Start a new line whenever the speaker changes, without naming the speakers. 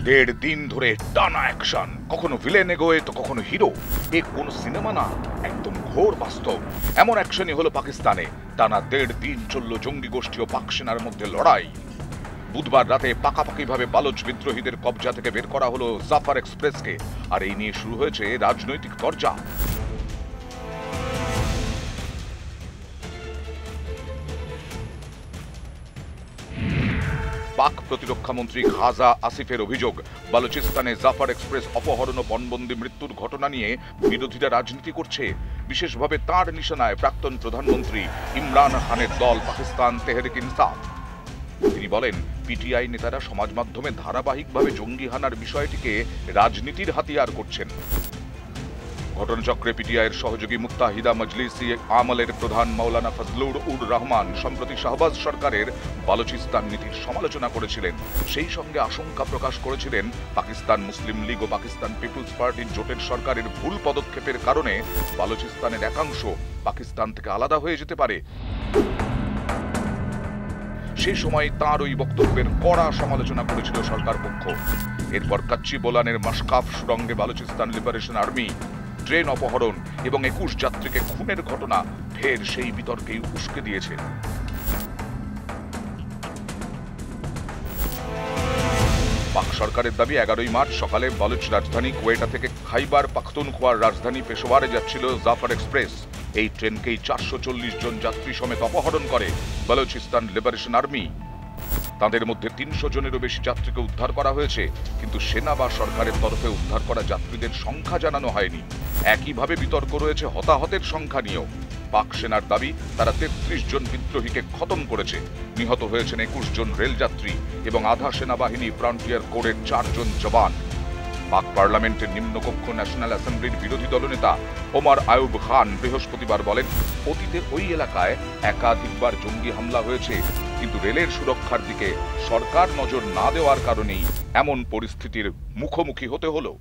দেড় দিন ধরে টানা অ্যাকশন, কখনো ভিলেন এগোয় তো কখনো হিরো। এ কোন সিনেমা না, একদম ঘোর বাস্তব। এমন অ্যাকশনই হলো পাকিস্তানে। টানা দেড় দিন চলল জঙ্গি গোষ্ঠী ও পাক সেনার মধ্যে লড়াই। বুধবার রাতে পাকাপাকিভাবে বালুচ বিদ্রোহীদের কবজা থেকে বের করা হলো জাফর এক্সপ্রেসকে। আর এই নিয়ে শুরু হয়েছে রাজনৈতিক তরজা। পাক প্রতিরক্ষা মন্ত্রী খাজা আসিফের অভিযোগ, বালুচিস্তানে জাফর এক্সপ্রেস অপহরণ ও পণবন্দি মৃত্যুর ঘটনা নিয়ে বিরোধীরা রাজনীতি করছে। বিশেষভাবে তাঁর নিশানায় প্রাক্তন প্রধানমন্ত্রী ইমরান খানের দল পাকিস্তান তেহরিক ইনসাফ। তিনি বলেন, পিটিআই নেতারা সমাজ মাধ্যমে ধারাবাহিকভাবে জঙ্গি হানার বিষয়টিকে রাজনীতির হাতিয়ার করছেন। ঘটনাচক্রে পিটিআইয়ের সহযোগী মুত্তাহিদা মজলিসি আমলের প্রধান মাওলানা ফজলুর উর রহমান সম্প্রতি শাহবাজ সরকারের বালুচিস্তান নীতির সমালোচনা করেছিলেন। সেই সঙ্গে আশঙ্কা প্রকাশ করেছিলেন, পাকিস্তান মুসলিম লীগ ও পাকিস্তান পিপুলস পার্টির জোটের সরকারের ভুল পদক্ষেপের কারণে বালুচিস্তানের একাংশ পাকিস্তান থেকে আলাদা হয়ে যেতে পারে। সেই সময় তাঁর ওই বক্তব্যের কড়া সমালোচনা করেছিল সরকার পক্ষ। এরপর কাচ্চি বোলানের মাশকাফ সুড়ঙ্গে বালুচিস্তান লিবারেশন আর্মি ট্রেন অপহরণ এবং 21 যাত্রীকে খুনের ঘটনা ফের সেই বিতর্কেই উস্কে দিয়েছে। পাক সরকারের দাবি, 11 মার্চ সকালে বালুচ রাজধানী কোয়েটা থেকে খাইবার পাখতুনখোয়ার রাজধানী পেশোয়ারে যাচ্ছিল জাফর এক্সপ্রেস। এই ট্রেনকেই 440 জন যাত্রী সমেত অপহরণ করে বালুচিস্তান লিবারেশন আর্মি। তাদের মধ্যে 300 জনেরও বেশি যাত্রীকে উদ্ধার করা হয়েছে, কিন্তু সেনা বা সরকারের তরফে উদ্ধার করা যাত্রীদের সংখ্যা জানানো হয়নি। একইভাবে বিতর্ক রয়েছে হতাহতের সংখ্যা নিয়েও। পাক সেনার দাবি, তারা 33 জন বিদ্রোহীকে খতম করেছে। নিহত হয়েছেন 21 জন রেলযাত্রী এবং আধা সেনাবাহিনী ফ্রন্টিয়ার কোরের 4 জন জওয়ান। পাক পার্লামেন্টের নিম্নকক্ষ ন্যাশনাল অ্যাসেম্বলির বিরোধী দলনেতা ওমর আয়ুব খান বৃহস্পতিবার বলেন, অতীতে ওই এলাকায় একাধিকবার জঙ্গি হামলা হয়েছে, কিন্তু রেলের সুরক্ষার দিকে সরকার নজর না দেওয়ার কারণেই এমন পরিস্থিতির মুখোমুখি হতে হলো।